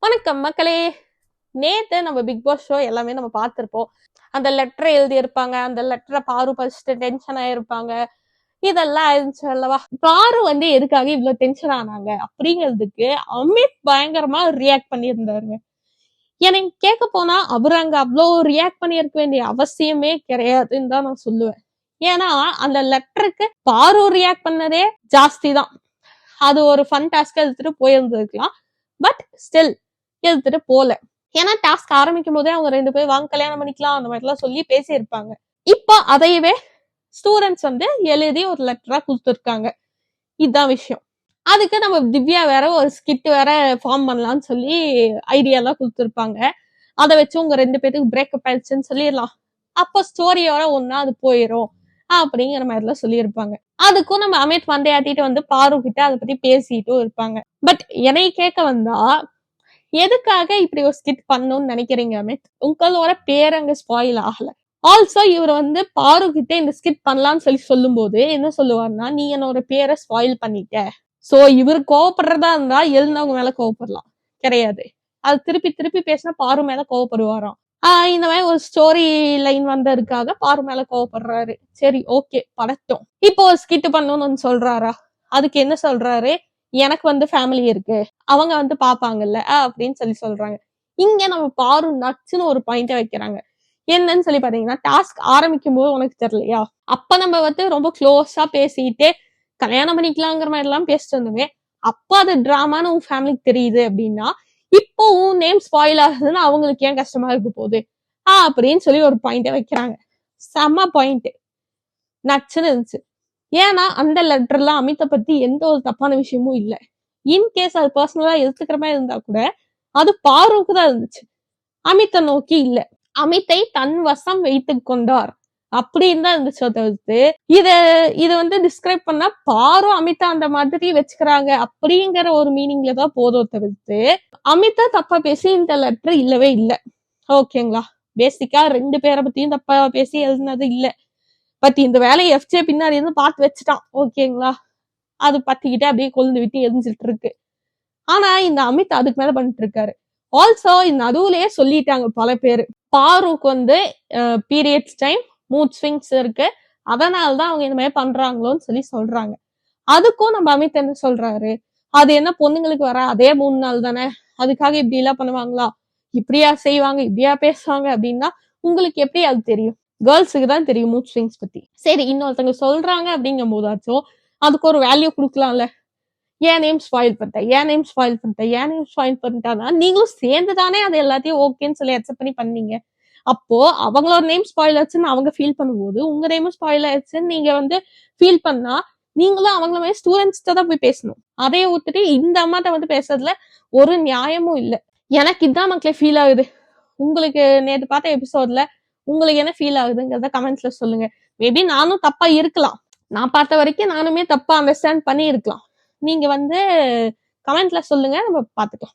வணக்கம் மக்களே. நேத்து நம்ம பிக் பாஸ் ஷோ எல்லாமே நம்ம பார்த்திருப்போம். அந்த லெட்டரை எழுதி இருப்பாங்க, அந்த லெட்டரை பாரு படிச்சுட்டு டென்ஷன் ஆயிருப்பாங்க. இதெல்லாம் ஆயிருந்துச்சு அல்லவா. பாரு எதுக்காக இவ்வளவு டென்ஷன் ஆனாங்க அப்படிங்கிறதுக்கு அமித் பயங்கரமா ரியாக்ட் பண்ணியிருந்தாருங்க. எனக்கு கேட்க போனா அவரு அங்க அவ்வளவு ரியாக்ட் பண்ணியிருக்க வேண்டிய அவசியமே கிடையாதுன்னு தான் நான் சொல்லுவேன். ஏன்னா அந்த லெட்டருக்கு பாரு ரியாக்ட் பண்ணதே ஜாஸ்தி தான். அது ஒரு ஃபன் டாஸ்க் எடுத்துட்டு போயிருந்திருக்கலாம். பட் ஸ்டில் எடுத்துட்டு போல. ஏன்னா டாஸ்க் ஆரம்பிக்கும் போதே அவங்க 2 பேரும் வாங்க கல்யாணம் பண்ணிக்கலாம் அந்த மாதிரி எல்லாம் சொல்லி பேசியிருப்பாங்க. இப்போ அதையவே ஸ்டூடெண்ட்ஸ் எழுதி ஒரு லெட்டரா கொடுத்துருக்காங்க. இதுதான் விஷயம். அதுக்கு நம்ம திவ்யா வேற ஒரு ஸ்கிட் வேற ஃபார்ம் பண்ணலாம்னு சொல்லி ஐடியா எல்லாம் கொடுத்துருப்பாங்க. அதை வச்சு உங்க 2 பேருக்கு பிரேக்கப் ஆயிடுச்சுன்னு சொல்லிடலாம். அப்போ ஸ்டோரியோட ஒன்னா அது போயிடும் அப்படிங்கிற மாதிரி எல்லாம் சொல்லியிருப்பாங்க. அதுக்கும் நம்ம அமித் மண்டையாட்டிட்டு பாரு கிட்ட அதை பத்தி பேசிட்டும் இருப்பாங்க. பட் என்னை கேட்க வந்தா எதுக்காக இப்படி ஒரு ஸ்கிட் பண்ணணும்னு நினைக்கிறீங்க அமித்? உங்களோட பேர் அங்க ஸ்பாயில் ஆகல. ஆல்சோ இவர் பாரு கிட்ட இந்த ஸ்கிட் பண்ணலாம்னு சொல்லி சொல்லும் போது என்ன சொல்லுவாருன்னா, நீ என்னோட பேரை ஸ்பாயில் பண்ணிட்ட. சோ இவர் கோவப்படுறதா இருந்தா எழுந்தவங்க மேல கோவப்படலாம், கிடையாது. அது திருப்பி திருப்பி பேசினா பாரு மேல கோவப்படுவாராம். இந்த மாதிரி ஒரு ஸ்டோரி லைன் வந்ததுக்காக பாரு மேல கோவப்படுறாரு. சரி ஓகே படட்டும். இப்போ ஒரு ஸ்கிட் பண்ணணும்னு சொல்றாரா? அதுக்கு என்ன சொல்றாரு, எனக்கு ஃபேமிலி இருக்கு, அவங்க பாப்பாங்கல்ல அப்படின்னு சொல்லி சொல்றாங்க. இங்க நம்ம பாரு நச்சுன்னு ஒரு பாயிண்ட வைக்கிறாங்க. என்னன்னு சொல்லி பாத்தீங்கன்னா, டாஸ்க் ஆரம்பிக்கும் போது உனக்கு தெரியலையா, அப்ப நம்ம ரொம்ப க்ளோஸா பேசிட்டு கல்யாணம் பண்ணிக்கலாங்கிற மாதிரி எல்லாம் பேசிட்டு இருந்தோமே, அப்ப அது டிராமான்னு உன் ஃபேமிலிக்கு தெரியுது அப்படின்னா இப்போ உன் நேம் ஸ்பாயில் ஆகுதுன்னு அவங்களுக்கு ஏன் கஷ்டமா இருக்க போகுது அப்படின்னு சொல்லி ஒரு பாயிண்ட வைக்கிறாங்க. செம்ம பாயிண்ட், நச்சுன்னு இருந்துச்சு. ஏன்னா அந்த லெட்டர்ல அமித்தை பத்தி எந்த ஒரு தப்பான விஷயமும் இல்லை. இன்கேஸ் அது பர்சனலா எடுத்துக்கிற மாதிரி இருந்தா கூட அது பாருக்கு தான் இருந்துச்சு, அமித்தை நோக்கி இல்ல. அமித்தை தன் வசம் வைத்து கொண்டார் அப்படின்னு தான் இருந்துச்சோ தவிர்த்து இத டிஸ்கிரைப் பண்ணா பாரு அமிதா அந்த மாதிரி வச்சுக்கிறாங்க அப்படிங்கிற ஒரு மீனிங்ல தான் போதும் தவிர்த்து அமிதா தப்பா பேசி இந்த லெட்டர் இல்லவே இல்லை. ஓகேங்களா? பேசிக்கா 2 பேரை பத்தியும் தப்பா பேசி எழுதுனது இல்லை. பட் இந்த வேலையை எஃப்ஜே பின்னாடி இருந்து பார்த்து வச்சுட்டான். ஓகேங்களா? அது பத்திக்கிட்டே அப்படியே கொழுந்து விட்டு எரிஞ்சிட்டு இருக்கு. ஆனா இந்த அமித் அதுக்கு மேல பண்ணிட்டு இருக்காரு. ஆல்சோ இந்த நடுவுலயே சொல்லிட்டாங்க பல பேரு, பாருக்கு பீரியட்ஸ் டைம் மூட் ஸ்விங்ஸ் இருக்கு, அதனாலதான் அவங்க இந்த மாதிரி பண்றாங்களோன்னு சொல்லி சொல்றாங்க. அதுக்கும் நம்ம அமித் என்ன சொல்றாரு, அது என்ன பொண்ணுங்களுக்கு வர அதே 3 நாள் தானே, அதுக்காக இப்படி எல்லாம் பண்ணுவாங்களா, இப்படியா செய்வாங்க, இப்படியா பேசுவாங்க அப்படின்னா உங்களுக்கு எப்படி அது தெரியும்? கேர்ள்ஸுக்கு தான் தெரியும் மூட் ஸ்விங்ஸ் பத்தி. சரி, இன்னொருத்தவங்க சொல்றாங்க அப்படிங்கும் போதாச்சும் அதுக்கு ஒரு வேல்யூ கொடுக்கலாம்ல. ஏன் நேம் ஸ்பாயில் பண்ணிட்டேன், ஏன் நேம் ஸ்பாயில் பண்ணிட்டேன், ஏன் நேம் ஸ்பாயில் பண்ணிட்டானா நீங்களும் சேர்ந்துதானே அது எல்லாத்தையும் ஓகேன்னு சொல்லி அக்செப்ட் பண்ணி பண்ணீங்க. அப்போ அவங்களோட நேம் ஸ்பாயில் ஆச்சுன்னு அவங்க ஃபீல் பண்ணும்போது உங்க நேமும் ஸ்பாயில் ஆயிடுச்சுன்னு நீங்க ஃபீல் பண்ணா நீங்களும் அவங்கள மாதிரி ஸ்டூடெண்ட்ஸ்ட தான் போய் பேசணும். அதையே விட்டுட்டு இந்த அம்மாட்ட பேசுறதுல ஒரு நியாயமும் இல்லை. எனக்கு இதுதான் மக்களே ஃபீல் ஆகுது. உங்களுக்கு நேற்று பார்த்த எபிசோட்ல உங்களுக்கு என்ன ஃபீல் ஆகுதுங்கிறத கமெண்ட்ஸ்ல சொல்லுங்க. மேபி நானும் தப்பா இருக்கலாம், நான் பார்த்த வரைக்கும் நானுமே தப்பா அண்டர்ஸ்டாண்ட் பண்ணி இருக்கலாம். நீங்க கமெண்ட்ல சொல்லுங்க, நம்ம பாத்துக்கலாம்.